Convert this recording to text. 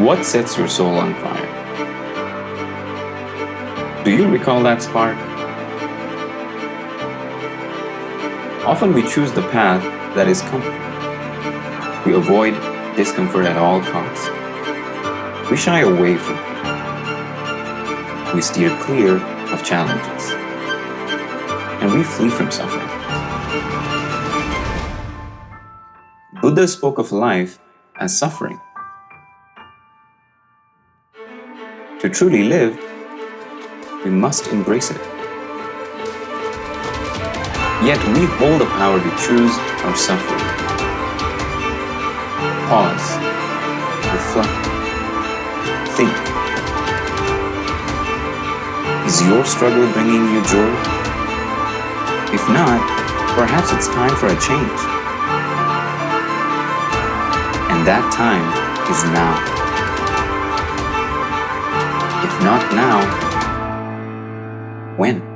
What sets your soul on fire? Do you recall that spark? Often we choose the path that is comfortable. We avoid discomfort at all costs. We shy away from it. We steer clear of challenges. And we flee from suffering. Buddha spoke of life as suffering. To truly live, we must embrace it. Yet we hold the power to choose our suffering. Pause, reflect, think. Is your struggle bringing you joy? If not, perhaps it's time for a change. And that time is now. If not now, when?